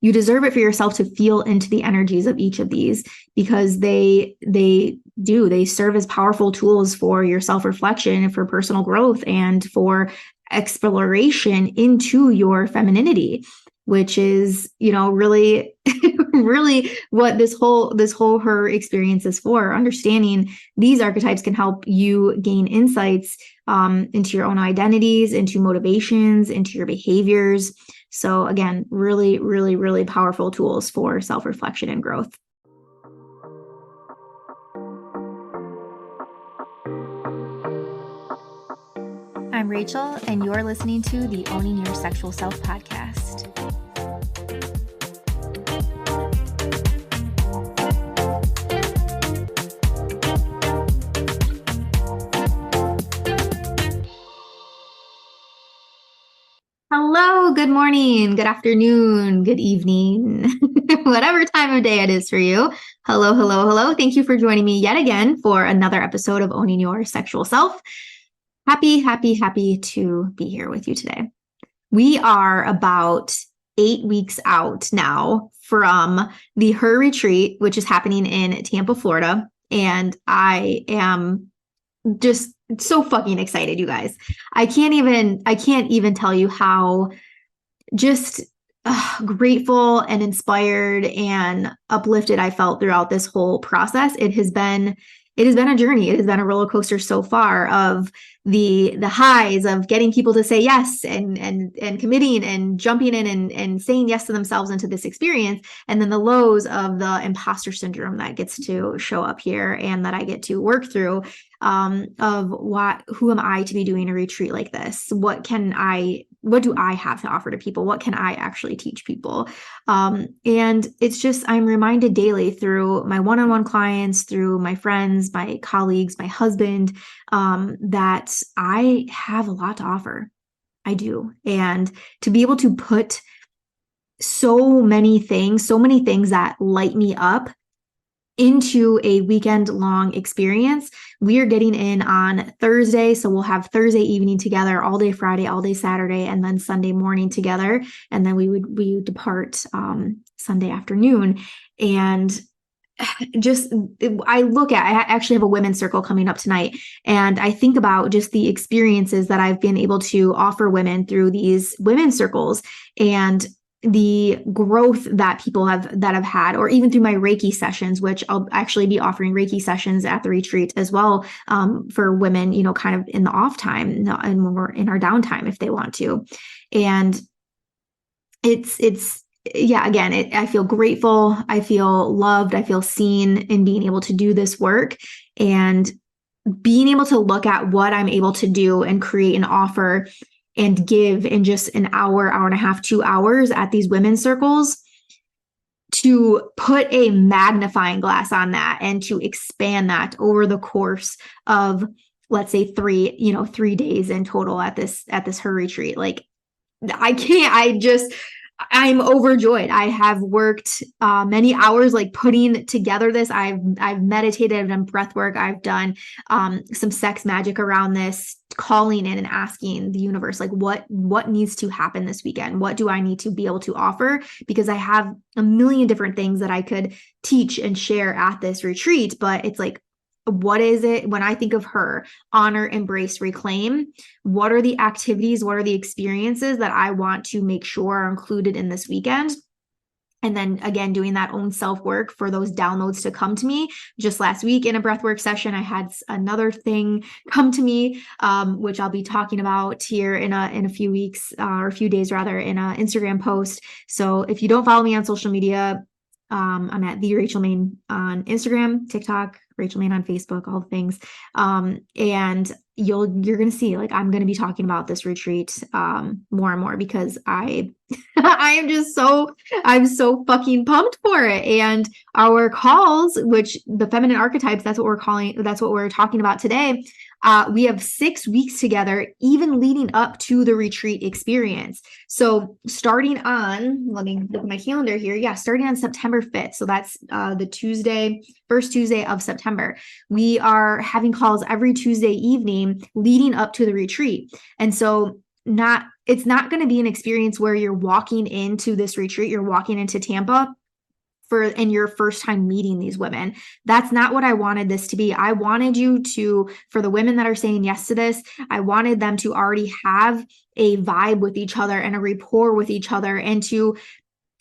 you deserve it for yourself to feel into the energies of each of these, because they serve as powerful tools for your self-reflection, for personal growth, and for exploration into your femininity, which is, really, really what this whole her experience is for. Understanding these archetypes can help you gain insights into your own identities, into motivations, into your behaviors. So again, really, really, really powerful tools for self-reflection and growth. I'm Rachel, and you're listening to the Owning Your Sexual Self podcast. Hello, good morning, good afternoon, good evening, whatever time of day it is for you. Hello, hello, hello. Thank you for joining me yet again for another episode of Owning Your Sexual Self. Happy to be here with you today. We are about 8 weeks out now from the Her Retreat, which is happening in Tampa, Florida. And I am just so fucking excited, you guys. I can't even tell you how just grateful and inspired and uplifted I felt throughout this whole process. It has been a journey. It has been a roller coaster so far, of the highs of getting people to say yes and committing and jumping in and saying yes to themselves into this experience. And then the lows of the imposter syndrome that gets to show up here and that I get to work through, of who am I to be doing a retreat like this? What do I have to offer to people? What can I actually teach people? And it's just, I'm reminded daily through my one-on-one clients, through my friends, my colleagues, my husband, that I have a lot to offer. I do. And to be able to put so many things that light me up into a weekend long experience. We are getting in on Thursday. So we'll have Thursday evening together, all day Friday, all day Saturday, and then Sunday morning together. And then we would depart Sunday afternoon. And I actually have a women's circle coming up tonight. And I think about just the experiences that I've been able to offer women through these women's circles, and the growth that people have had, or even through my Reiki sessions, which I'll actually be offering Reiki sessions at the retreat as well, for women, kind of in the off time and when we're in our downtime, if they want to. And I feel grateful. I feel loved. I feel seen in being able to do this work, and being able to look at what I'm able to do and create and offer and give in just an hour and a half, 2 hours at these women's circles, to put a magnifying glass on that and to expand that over the course of, let's say, 3 days in total at this Her Retreat. Like, I'm overjoyed. I have worked many hours, like putting together this. I've meditated, I've done breath work, I've done some sex magic around this, calling in and asking the universe, like, what needs to happen this weekend? What do I need to be able to offer? Because I have a million different things that I could teach and share at this retreat, but it's like, what is it when I think of her? Honor, embrace, reclaim. What are the activities? What are the experiences that I want to make sure are included in this weekend? And then again, doing that own self-work for those downloads to come to me. Just last week in a breathwork session, I had another thing come to me, which I'll be talking about here in a few weeks, or a few days rather, in an Instagram post. So if you don't follow me on social media, I'm at the Rachel Main on Instagram, TikTok, Rachel Main on Facebook, all the things. And you're going to see, like, I'm going to be talking about this retreat more and more, because I'm so fucking pumped for it. And our calls, which the Feminine Archetypes, that's what we're talking about today. We have 6 weeks together, even leading up to the retreat experience. So starting on, let me look at my calendar here. Yeah, starting on September 5th. So that's the first Tuesday of September. We are having calls every Tuesday evening leading up to the retreat. And so it's not going to be an experience where you're walking into this retreat, you're walking into Tampa and your first time meeting these women. That's not what I wanted this to be. I wanted you to, for the women that are saying yes to this, I wanted them to already have a vibe with each other and a rapport with each other, and to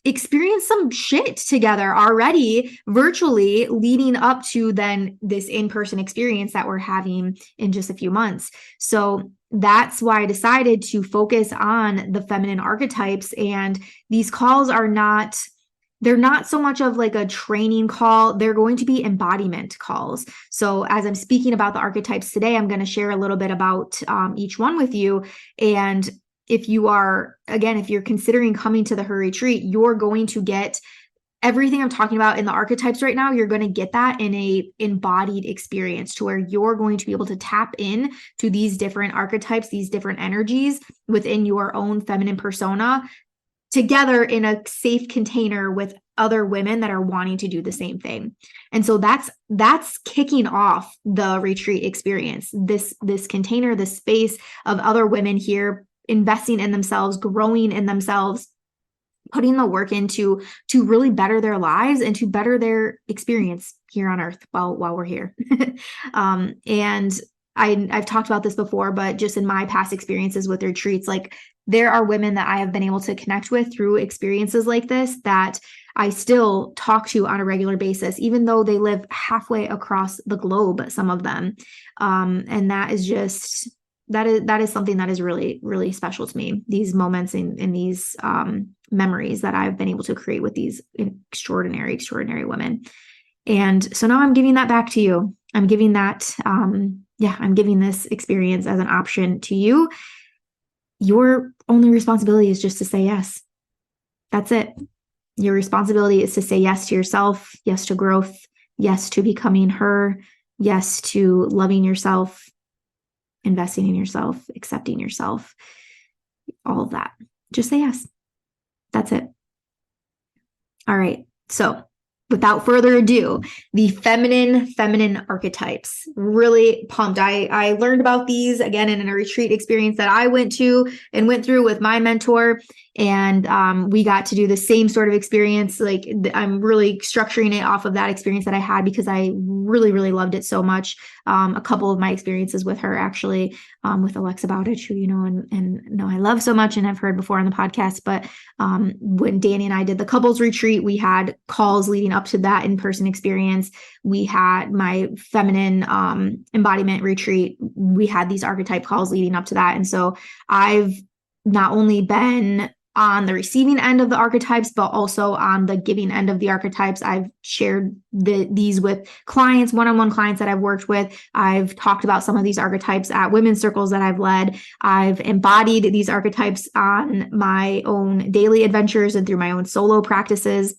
experience some shit together already virtually, leading up to then this in-person experience that we're having in just a few months. So that's why I decided to focus on the feminine archetypes. And these calls they're not so much of like a training call. They're going to be embodiment calls. So as I'm speaking about the archetypes today, I'm going to share a little bit about each one with you. And if you're considering coming to the Her Retreat, you're going to get everything I'm talking about in the archetypes right now. You're going to get that in a embodied experience, to where you're going to be able to tap in to these different archetypes, these different energies within your own feminine persona, together in a safe container with other women that are wanting to do the same thing. And so that's kicking off the retreat experience. This container, this space of other women here investing in themselves, growing in themselves, putting the work into to really better their lives and to better their experience here on earth while we're here. And I've talked about this before, but just in my past experiences with retreats, like, there are women that I have been able to connect with through experiences like this that I still talk to on a regular basis, even though they live halfway across the globe, some of them. And that is just, that is something that is really, really special to me. These moments and these memories that I've been able to create with these extraordinary, extraordinary women. And so now I'm giving that back to you. I'm giving that, I'm giving this experience as an option to you. Your only responsibility is just to say yes. That's it. Your responsibility is to say yes to yourself, yes to growth, yes to becoming her, yes to loving yourself, investing in yourself, accepting yourself, all of that. Just say yes. That's it. All right. So without further ado, the feminine archetypes. Really pumped. I learned about these again in a retreat experience that I went through with my mentor. And we got to do the same sort of experience. Like, I'm really structuring it off of that experience that I had because I really, really loved it so much. A couple of my experiences with her, actually, with Alexa Bowditch, who you know and know I love so much and I've heard before on the podcast. But when Danny and I did the couples retreat, we had calls leading up to that in-person experience. We had my feminine embodiment retreat. We had these archetype calls leading up to that. And so I've not only been on the receiving end of the archetypes, but also on the giving end of the archetypes. I've shared these with clients, one-on-one clients that I've worked with. I've talked about some of these archetypes at women's circles that I've led. I've embodied these archetypes on my own daily adventures and through my own solo practices.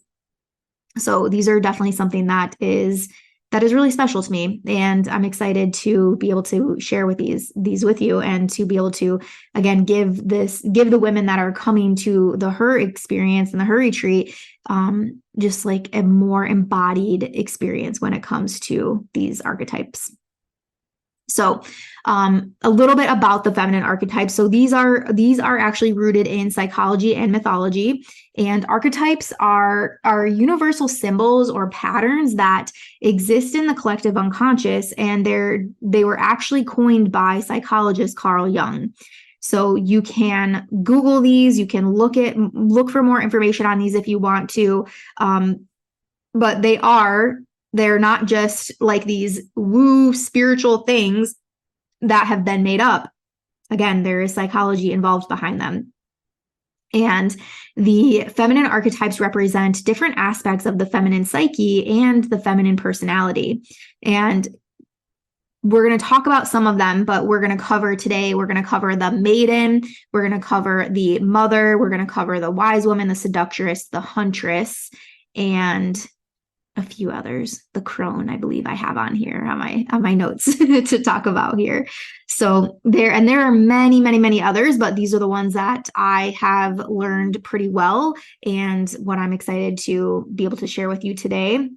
So these are definitely something that is really special to me. And I'm excited to be able to share with these with you, and to be able to, again, give the women that are coming to the Her experience and the Her retreat, just like a more embodied experience when it comes to these archetypes. So a little bit about the feminine archetypes. So these are actually rooted in psychology and mythology. And archetypes are universal symbols or patterns that exist in the collective unconscious. And they were actually coined by psychologist Carl Jung. So you can Google these, you can look for more information on these if you want to. But they're not just like these woo spiritual things that have been made up. Again, there is psychology involved behind them. And the feminine archetypes represent different aspects of the feminine psyche and the feminine personality. And we're going to talk about some of them, but we're going to cover the maiden, we're going to cover the mother, we're going to cover the wise woman, the seductress, the huntress, and a few others. The crone, I believe I have on here on my notes to talk about here. So there are many, many, many others, but these are the ones that I have learned pretty well and what I'm excited to be able to share with you today.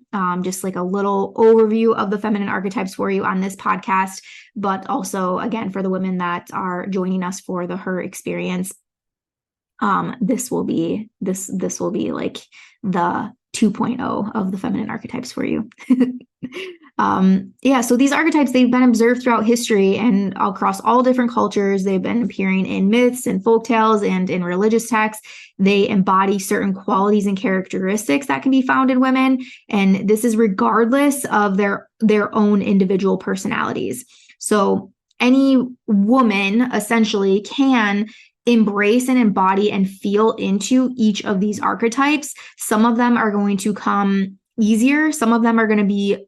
Just like a little overview of the feminine archetypes for you on this podcast, but also again for the women that are joining us for the Her experience. This will be like the 2.0 of the feminine archetypes for you. So these archetypes, they've been observed throughout history and across all different cultures. They've been appearing in myths and folktales and in religious texts. They embody certain qualities and characteristics that can be found in women. And this is regardless of their own individual personalities. So any woman essentially can embrace and embody and feel into each of these archetypes. Some of them are going to come easier. Some of them are going to be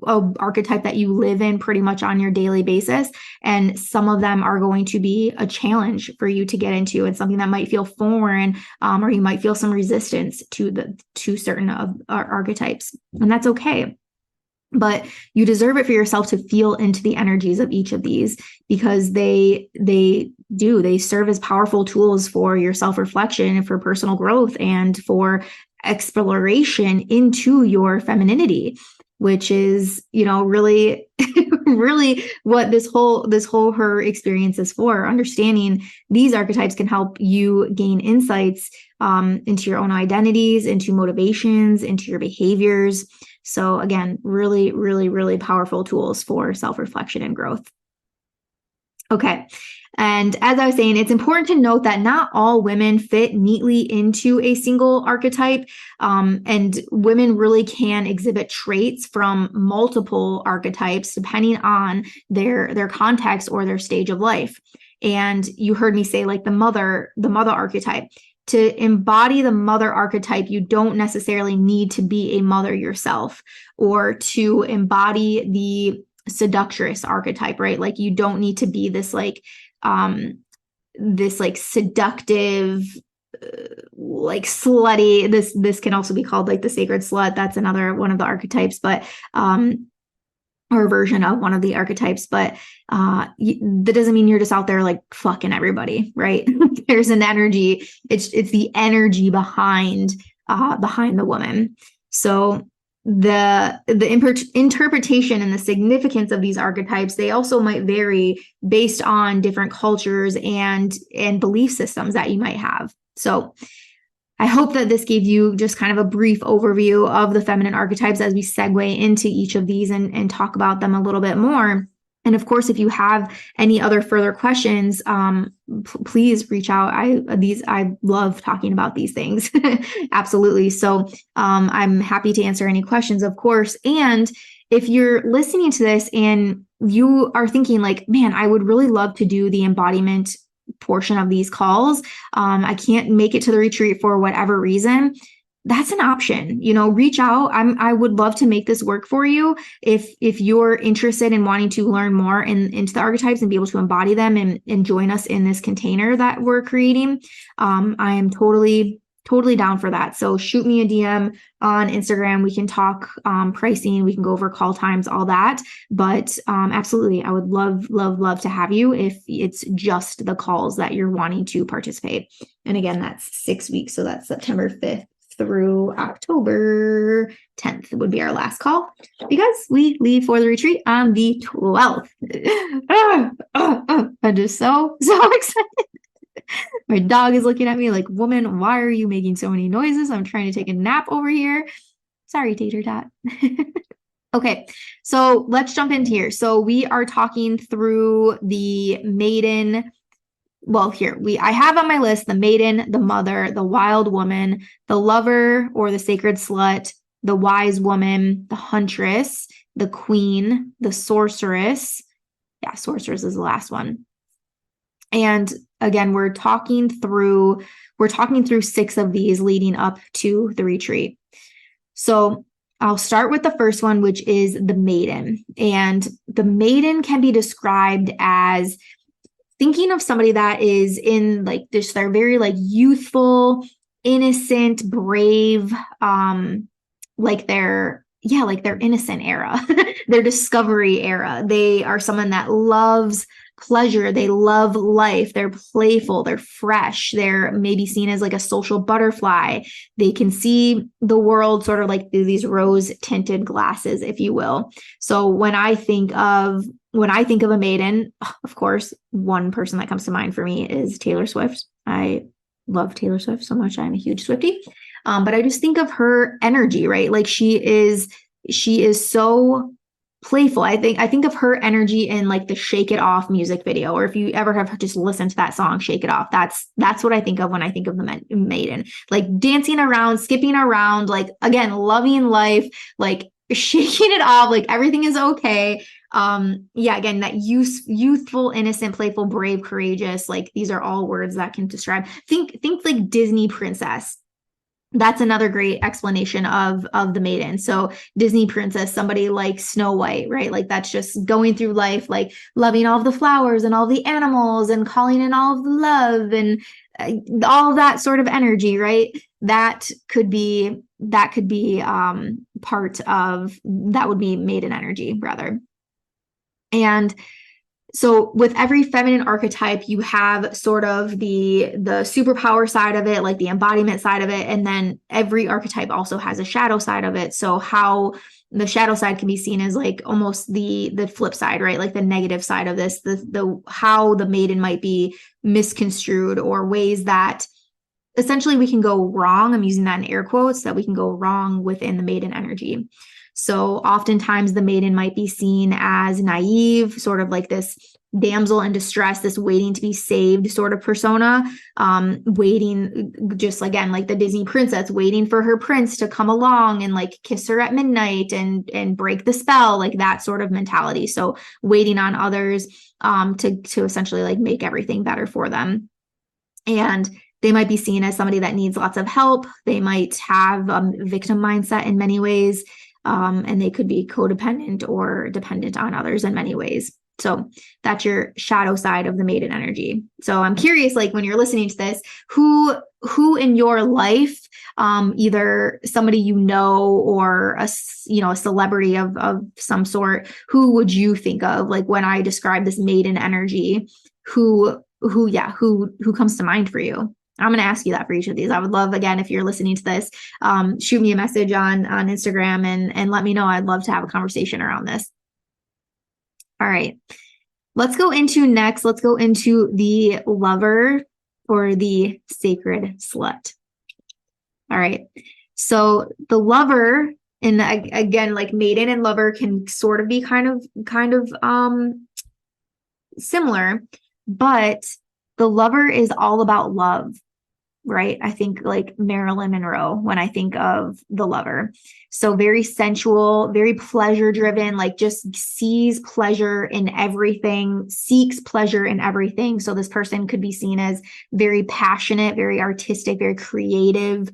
an archetype that you live in pretty much on your daily basis. And some of them are going to be a challenge for you to get into and something that might feel foreign, or you might feel some resistance to certain of our archetypes. And that's okay. But you deserve it for yourself to feel into the energies of each of these because they serve as powerful tools for your self-reflection, for personal growth, and for exploration into your femininity, which is, really, really what this whole Her experience is for. Understanding these archetypes can help you gain insights into your own identities, into motivations, into your behaviors. So again, really, really, really powerful tools for self-reflection and growth. Okay. And as I was saying, it's important to note that not all women fit neatly into a single archetype. And women really can exhibit traits from multiple archetypes depending on their context or their stage of life. And you heard me say like the mother archetype. To embody the mother archetype, you don't necessarily need to be a mother yourself, or to embody the seductress archetype, right? Like you don't need to be this seductive, like slutty. This can also be called like the sacred slut. That's another one of the archetypes, but or a version of one of the archetypes, but that doesn't mean you're just out there like fucking everybody, right? There's an energy. It's the energy behind the woman. So the interpretation and the significance of these archetypes, they also might vary based on different cultures and belief systems that you might have. So I hope that this gave you just kind of a brief overview of the feminine archetypes as we segue into each of these and talk about them a little bit more. And of course, if you have any other further questions, please reach out. I love talking about these things. Absolutely. So I'm happy to answer any questions, of course. And if you're listening to this and you are thinking like, man, I would really love to do the embodiment portion of these calls. I can't make it to the retreat for whatever reason. That's an option. Reach out. I would love to make this work for you. If you're interested in wanting to learn more into the archetypes and be able to embody them and join us in this container that we're creating, I am totally down for that. So shoot me a DM on Instagram. We can talk pricing. We can go over call times, all that. But absolutely, I would love to have you if it's just the calls that you're wanting to participate. And again, that's 6 weeks. So that's September 5th through October 10th would be our last call because we leave for the retreat on the 12th. I'm just so excited. My dog is looking at me like, woman, why are you making so many noises? I'm trying to take a nap over here. Sorry, Tater Tot. Okay, so let's jump into here. So we are talking through the maiden. Well, I have on my list the maiden, the mother, the wild woman, the lover or the sacred slut, the wise woman, the huntress, the queen, the sorceress. Yeah, sorceress is the last one. And again, we're talking through 6 of these leading up to the retreat. So I'll start with the first one, which is the maiden. And the maiden can be described as thinking of somebody that is in like this, they're very like youthful, innocent, brave, like they're yeah, like their innocent era, their discovery era. They are someone that loves pleasure. They love life. They're playful. They're fresh. They're maybe seen as like a social butterfly. They can see the world sort of like through these rose tinted glasses, if you will. So when I think of a maiden, of course, one person that comes to mind for me is Taylor Swift. I love Taylor Swift so much. I'm a huge Swiftie. But I just think of her energy, right? Like she is so playful. I think of her energy in like the Shake It Off music video, or if you ever have just listened to that song, Shake It Off, that's what I think of when I think of the maiden, like dancing around, skipping around, like again, loving life, like shaking it off, like everything is okay. Yeah, again, that youthful, innocent, playful, brave, courageous, like these are all words that can describe. Think like Disney princess. That's another great explanation of the maiden. So Disney princess, somebody like Snow White, right? Like that's just going through life, like loving all of the flowers and all the animals and calling in all of the love and all of that sort of energy, right? That could be part of that would be maiden energy rather. And so with every feminine archetype, you have sort of the superpower side of it, like the embodiment side of it. And then every archetype also has a shadow side of it. So how the shadow side can be seen as like almost the flip side, right? Like the negative side of this, the how the maiden might be misconstrued, or ways that essentially we can go wrong. I'm using that in air quotes, that we can go wrong within the maiden energy. So oftentimes the maiden might be seen as naive, sort of like this damsel in distress, this waiting to be saved sort of persona, waiting, just again, like the Disney princess, waiting for her prince to come along and like kiss her at midnight and break the spell, like that sort of mentality. So waiting on others to essentially like make everything better for them. And they might be seen as somebody that needs lots of help. They might have a victim mindset in many ways. And they could be codependent or dependent on others in many ways. So that's your shadow side of the maiden energy. So I'm curious, like when you're listening to this, who in your life, either somebody you know or a celebrity of some sort, who would you think of like when I describe this maiden energy? Who comes to mind for you? I'm going to ask you that for each of these. I would love, again, if you're listening to this, shoot me a message on Instagram and let me know. I'd love to have a conversation around this. All right. Let's go into the lover, or the sacred slut. All right. So the lover, and again, like maiden and lover can sort of be kind of similar, but the lover is all about love, right? I think like Marilyn Monroe when I think of the lover. So very sensual, very pleasure driven, like just sees pleasure in everything, seeks pleasure in everything. So this person could be seen as very passionate, very artistic, very creative,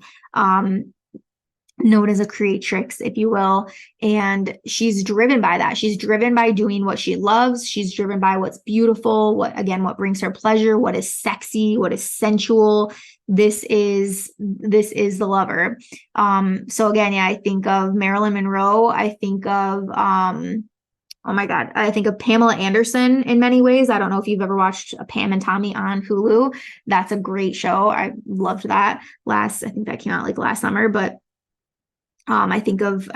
known as a creatrix, if you will. And she's driven by that. She's driven by doing what she loves. She's driven by what's beautiful, what brings her pleasure, what is sexy, what is sensual. This is the lover. So again, yeah, I think of Marilyn Monroe. I think of, oh my God, I think of Pamela Anderson in many ways. I don't know if you've ever watched Pam and Tommy on Hulu. That's a great show. I loved that I think that came out like last summer, but I think of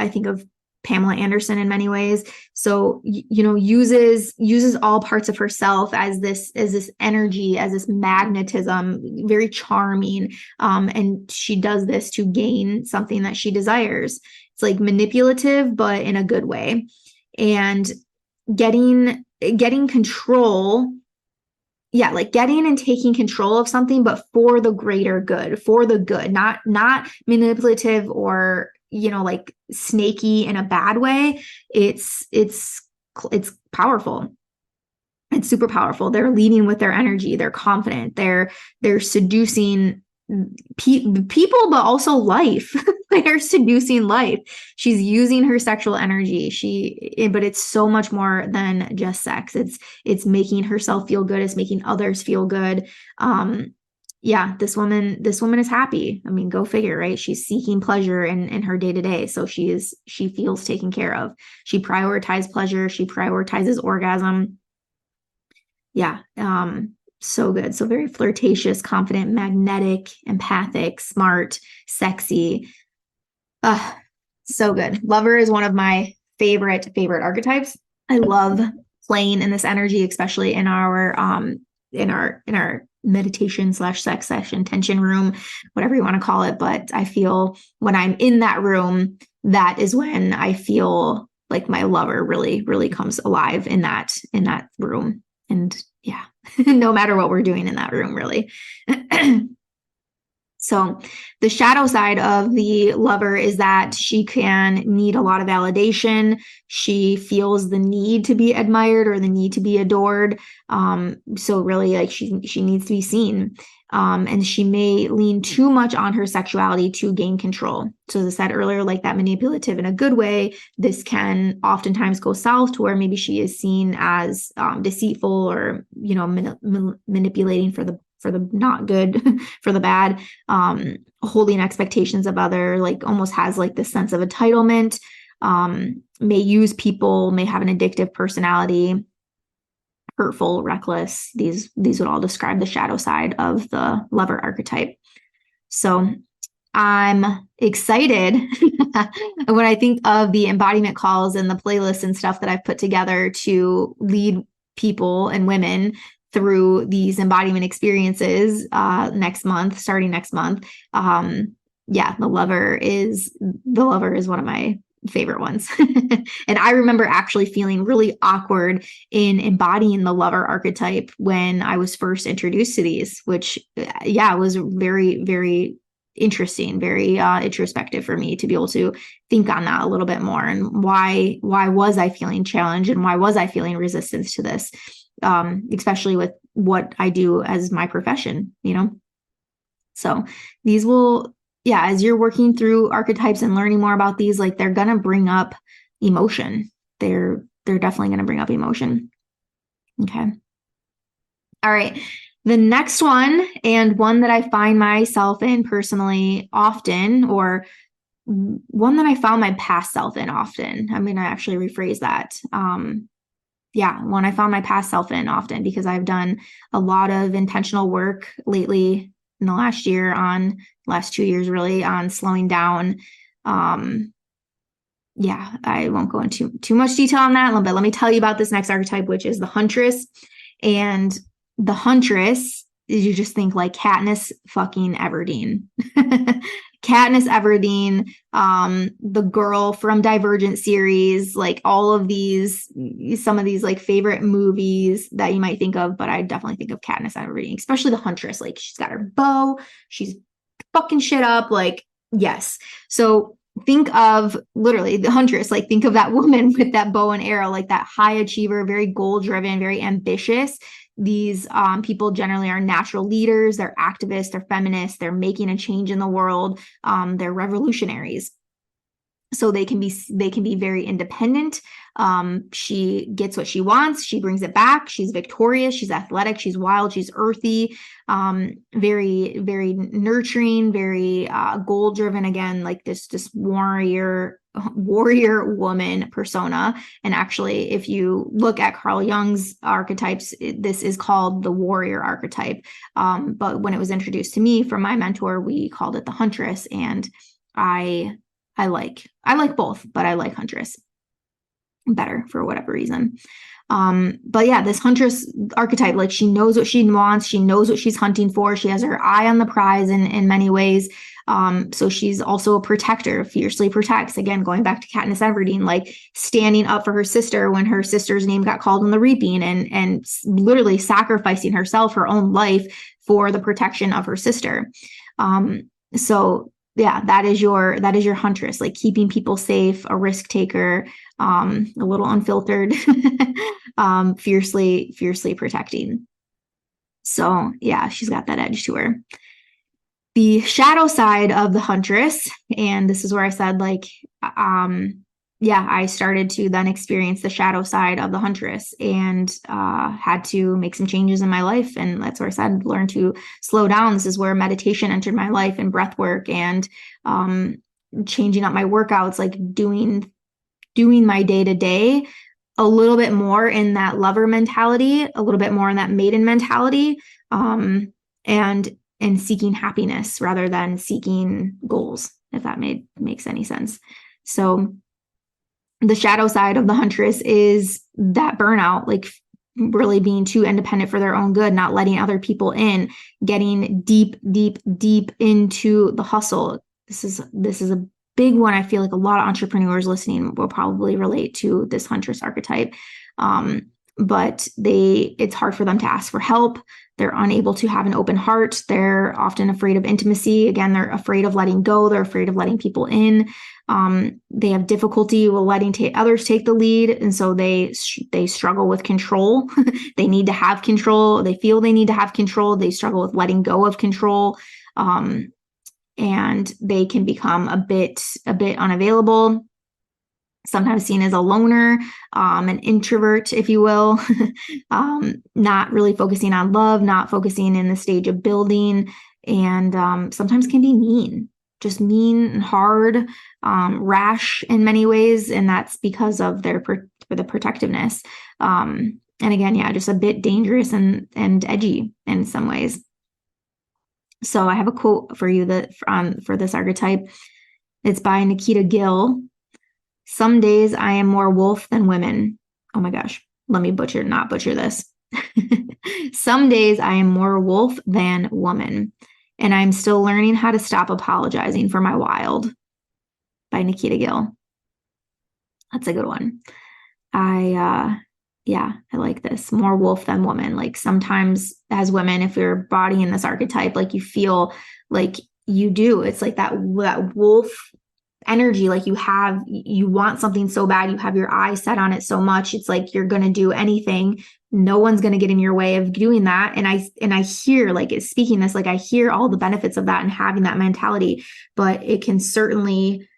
Pamela Anderson in many ways. So, uses all parts of herself as this energy, as this magnetism, very charming. And she does this to gain something that she desires. It's like manipulative, but in a good way. And getting control. Yeah, like getting and taking control of something, but for the greater good, not manipulative or, like snaky in a bad way. It's powerful. It's super powerful. They're leading with their energy. They're confident. They're seducing people, but also life. They're seducing life. She's using her sexual energy. But it's so much more than just sex. It's making herself feel good. It's making others feel good. yeah, this woman is happy. I mean, go figure, right? She's seeking pleasure in her day-to-day. So she feels taken care of. She prioritizes pleasure. She prioritizes orgasm. Yeah. So good. So very flirtatious, confident, magnetic, empathic, smart, sexy. So good. Lover is one of my favorite archetypes. I love playing in this energy, especially in our meditation / sex session, tension room, whatever you want to call it. But I feel when I'm in that room, that is when I feel like my lover really, really comes alive in that room. And yeah, no matter what we're doing in that room, really. So the shadow side of the lover is that she can need a lot of validation. She feels the need to be admired or the need to be adored. So really, like she needs to be seen. And she may lean too much on her sexuality to gain control. So as I said earlier, like that manipulative in a good way, this can oftentimes go south to where maybe she is seen as deceitful or, you know, manipulating for the not good, for the bad, holding expectations of other, like almost has like this sense of entitlement, may use people, may have an addictive personality, hurtful, reckless. These would all describe the shadow side of the lover archetype. So I'm excited when I think of the embodiment calls and the playlists and stuff that I've put together to lead people and women through these embodiment experiences starting next month. Yeah, the lover is one of my favorite ones. And I remember actually feeling really awkward in embodying the lover archetype when I was first introduced to these, which was very, very interesting, very introspective for me to be able to think on that a little bit more. And why was I feeling challenged and why was I feeling resistance to this? Especially with what I do as my profession, you know? So these will, as you're working through archetypes and learning more about these, like they're going to bring up emotion. They're definitely going to bring up emotion. Okay. All right. The next one, and one that I find myself in personally often, or one that I found my past self in often. I'm going to actually rephrase that. One I found my past self in often because I've done a lot of intentional work lately in the last 2 years really on slowing down. I won't go into too much detail on that, but let me tell you about this next archetype, which is the huntress. And the huntress, you just think like Katniss fucking Everdeen. Katniss Everdeen, the girl from Divergent series, like all of these, some of these like favorite movies that you might think of, but I definitely think of Katniss Everdeen, especially the huntress. Like she's got her bow, she's fucking shit up, like, yes. So think of literally the huntress, like think of that woman with that bow and arrow, like that high achiever, very goal driven, very ambitious. These people generally are natural leaders, they're activists, they're feminists, they're making a change in the world, they're revolutionaries. So they can be very independent. She gets what she wants, she brings it back, she's victorious, she's athletic, she's wild, she's earthy, very, very nurturing, very goal driven, again, like this warrior woman persona. And actually, if you look at Carl Jung's archetypes, this is called the warrior archetype. But when it was introduced to me from my mentor, we called it the huntress. And I like both, but I like huntress better for whatever reason. But yeah, this huntress archetype, like she knows what she wants, she knows what she's hunting for, she has her eye on the prize in many ways. So she's also a protector, fiercely protects, again, going back to Katniss Everdeen, like standing up for her sister when her sister's name got called in the reaping, and literally sacrificing herself, her own life, for the protection of her sister. So yeah, that is your huntress, like keeping people safe, a risk taker, a little unfiltered, fiercely protecting. So yeah, she's got that edge to her. The shadow side of the huntress, and this is where I said, like, yeah, I started to then experience the shadow side of the huntress and had to make some changes in my life. And that's where I said, learn to slow down. This is where meditation entered my life and breath work and changing up my workouts, like doing my day to day a little bit more in that lover mentality, a little bit more in that maiden mentality, and seeking happiness rather than seeking goals, if that makes any sense. So the shadow side of the huntress is that burnout, like really being too independent for their own good, not letting other people in, getting deep, deep, deep into the hustle. This is a big one. I feel like a lot of entrepreneurs listening will probably relate to this huntress archetype. But it's hard for them to ask for help. They're unable to have an open heart. They're often afraid of intimacy. Again, they're afraid of letting go. They're afraid of letting people in. They have difficulty with letting others take the lead. And so they struggle with control. They need to have control. They feel they need to have control. They struggle with letting go of control. And they can become a bit unavailable, sometimes seen as a loner, an introvert, if you will, not really focusing on love, not focusing in the stage of building, and sometimes can be mean, just mean and hard, rash in many ways, and that's because of the protectiveness. And again, yeah, just a bit dangerous and edgy in some ways. So I have a quote for you for this archetype. It's by Nikita Gill. Some days I am more wolf than women. Oh my gosh, let me not butcher this. Some days I am more wolf than woman, and I'm still learning how to stop apologizing for my wild. By Nikita Gill. That's a good one. I like this. More wolf than woman. Like sometimes as women, if you're embodying this archetype, like you feel like you do. It's like that wolf energy, like you want something so bad, you have your eyes set on it so much, it's like you're going to do anything, no one's going to get in your way of doing that. And I hear, like, it's speaking this, like I hear all the benefits of that and having that mentality, but it can certainly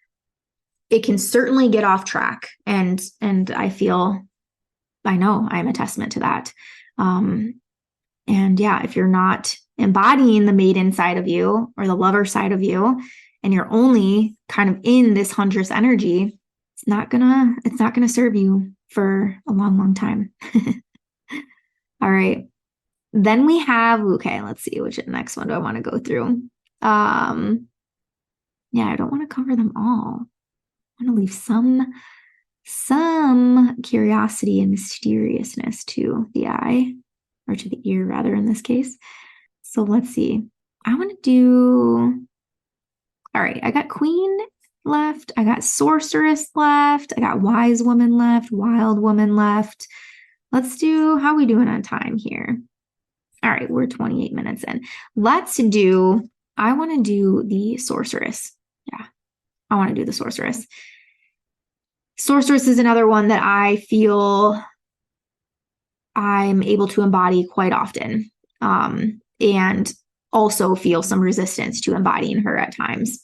get off track, and I know I'm a testament to that. And yeah, if you're not embodying the maiden side of you or the lover side of you, and you're only kind of in this huntress energy, it's not gonna serve you for a long, long time. All right. Then we have, okay, let's see, which next one do I want to go through? Yeah, I don't want to cover them all. I want to leave some curiosity and mysteriousness to the eye, or to the ear rather in this case. So let's see. I want to do, all right, I got Queen left. I got Sorceress left. I got Wise Woman left. Wild Woman left. Let's do, how are we doing on time here? All right, we're 28 minutes in. I want to do the Sorceress. Yeah, I want to do the Sorceress. Sorceress is another one that I feel I'm able to embody quite often, and also feel some resistance to embodying her at times.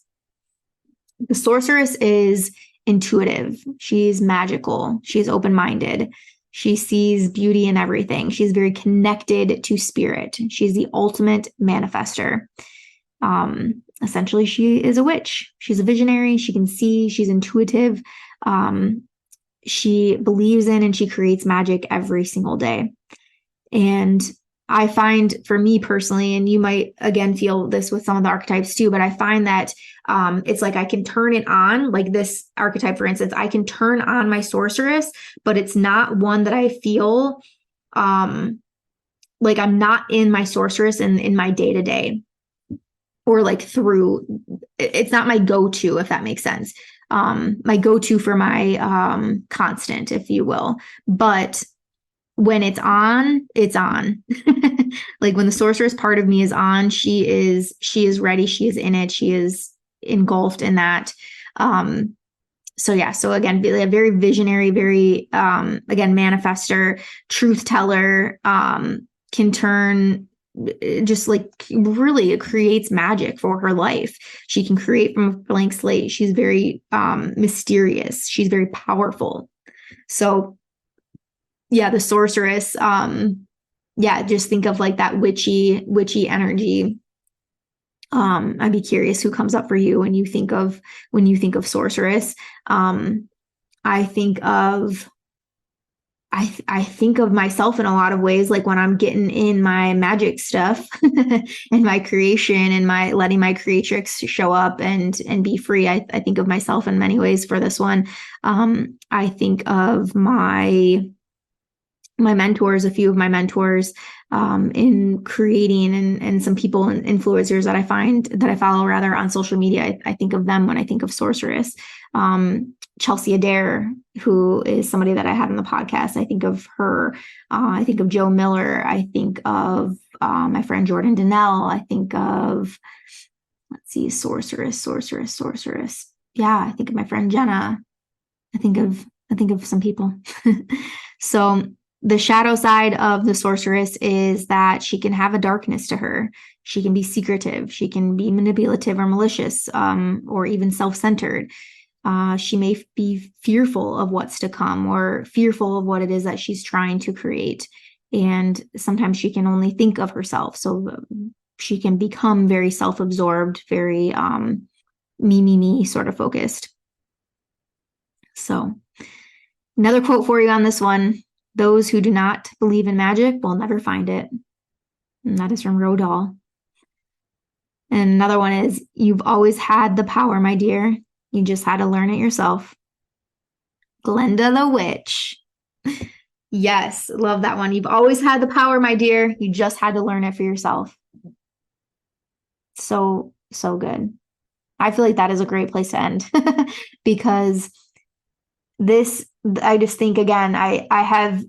The Sorceress is intuitive. She's magical. She's open-minded. She sees beauty in everything. She's very connected to spirit. She's the ultimate manifester. Essentially, she is a witch. She's a visionary. She can see. She's intuitive. She believes in and she creates magic every single day. And I find, for me personally, and you might again feel this with some of the archetypes too, but I find that it's like I can turn it on, like this archetype, for instance, I can turn on my Sorceress, but it's not one that I feel like I'm not in my Sorceress in my day-to-day, or like it's not my go-to, if that makes sense. My go-to for my constant, if you will. But when it's on, it's on. Like when the Sorceress part of me is on, she is ready. She is in it. She is engulfed in that. So yeah. So again, a very visionary, very, again, manifester, truth teller, can turn just like really creates magic for her life. She can create from a blank slate. She's very mysterious. She's very powerful. So yeah, the sorceress, just think of like that witchy energy. I'd be curious who comes up for you when you think of sorceress. I think of myself in a lot of ways, like when I'm getting in my magic stuff and my creation and my letting my creatrix show up and be free. I think of myself in many ways for this one. I think of my mentors, a few of my mentors, in creating, and some people and influencers that I follow rather on social media. I think of them when I think of sorceress. Chelsea Adair, who is somebody that I had on the podcast. I think of her. I think of Joe Miller. I think of my friend Jordan Donnell. I think of, let's see, sorceress. Yeah, I think of my friend Jenna. I think of some people. So the shadow side of the sorceress is that she can have a darkness to her. She can be secretive. She can be manipulative or malicious, or even self-centered. She may be fearful of what's to come or fearful of what it is that she's trying to create. And sometimes she can only think of herself. So she can become very self-absorbed, very me sort of focused. So another quote for you on this one: "Those who do not believe in magic will never find it." And that is from Roald Dahl. And another one is, "You've always had the power, my dear. You just had to learn it yourself." Glenda the Witch. Yes, love that one. "You've always had the power, my dear. You just had to learn it for yourself." So good. I feel like that is a great place to end because I just think, again, I have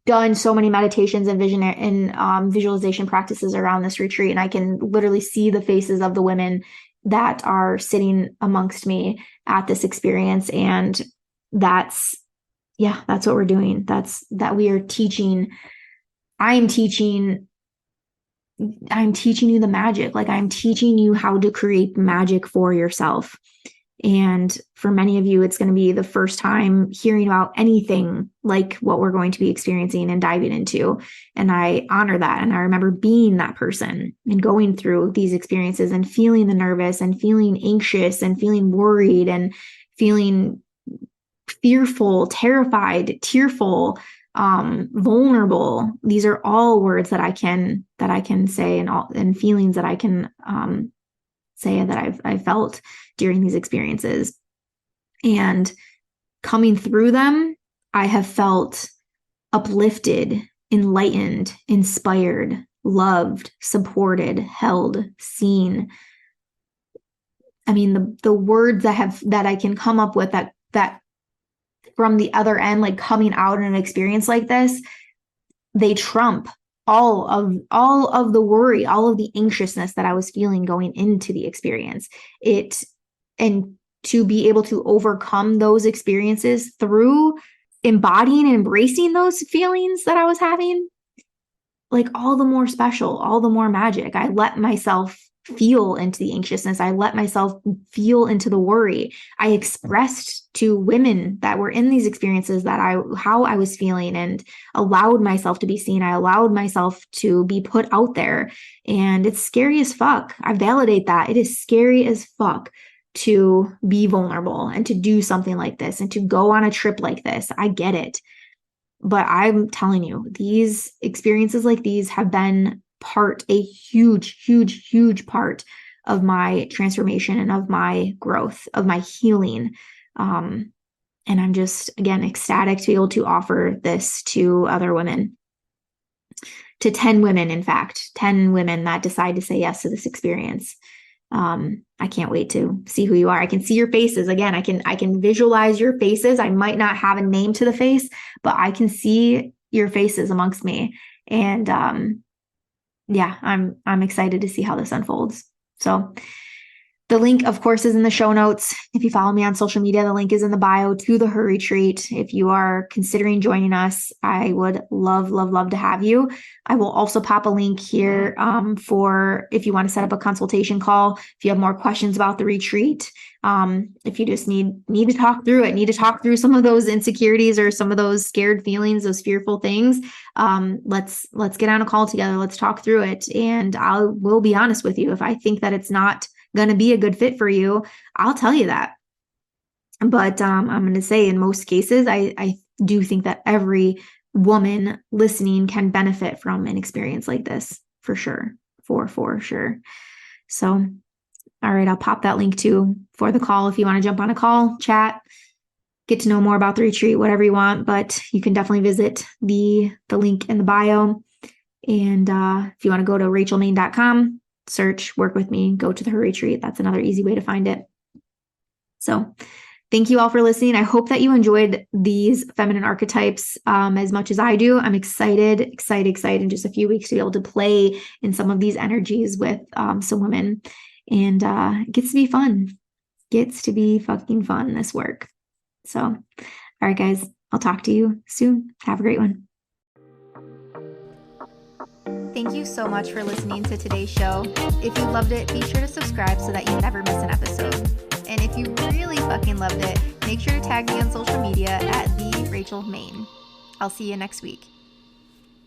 done so many meditations and vision and visualization practices around this retreat, and I can literally see the faces of the women that are sitting amongst me at this experience. And that's what we're doing. That we are teaching. I'm teaching you the magic. Like, I'm teaching you how to create magic for yourself. And for many of you, it's going to be the first time hearing about anything like what we're going to be experiencing and diving into. And I honor that. And I remember being that person and going through these experiences and feeling the nervous and feeling anxious and feeling worried and feeling fearful, terrified, tearful, vulnerable. These are all words that I can say, and feelings that I can say that I've felt during these experiences. And coming through them, I have felt uplifted, enlightened, inspired, loved, supported, held, seen. I mean, the words that I can come up with that from the other end, like coming out in an experience like this, they trump all of the worry, all of the anxiousness that I was feeling going into the experience. And to be able to overcome those experiences through embodying and embracing those feelings that I was having, like, all the more special, all the more magic. I let myself feel into the anxiousness. I let myself feel into the worry. I expressed to women that were in these experiences how I was feeling, and allowed myself to be seen. I allowed myself to be put out there. And it's scary as fuck. I validate that. It is scary as fuck to be vulnerable and to do something like this and to go on a trip like this. I get it. But I'm telling you, these experiences like these have been a huge part of my transformation and of my growth, of my healing. And I'm just, again, ecstatic to be able to offer this to other women, to 10 women, in fact, 10 women that decide to say yes to this experience. I can't wait to see who you are. I can see your faces. Again, I can visualize your faces. I might not have a name to the face, but I can see your faces amongst me. And I'm excited to see how this unfolds. So The link, of course, is in the show notes. If you follow me on social media, the link is in the bio to the Her Retreat. If you are considering joining us, I would love, love, love to have you. I will also pop a link here for if you want to set up a consultation call, if you have more questions about the retreat, if you just need to talk through it, need to talk through some of those insecurities or some of those scared feelings, those fearful things. Let's get on a call together. Let's talk through it. And I will be honest with you. If I think that it's not going to be a good fit for you, I'll tell you that. But I'm going to say in most cases, I do think that every woman listening can benefit from an experience like this for sure, for sure. So, all right, I'll pop that link too for the call if you want to jump on a call, chat, get to know more about the retreat, whatever you want. But you can definitely visit the link in the bio. And if you want to go to rachelmaine.com, search work with me, go to the Her Retreat. That's another easy way to find it. So thank you all for listening. I hope that you enjoyed these feminine archetypes as much as I do. I'm excited in just a few weeks to be able to play in some of these energies with some women. And it gets to be fun. Gets to be fucking fun, this work. So, all right, guys, I'll talk to you soon. Have a great one. Thank you so much for listening to today's show. If you loved it, be sure to subscribe so that you never miss an episode. And if you really fucking loved it, make sure to tag me on social media at @TheRachelMaine. I'll see you next week.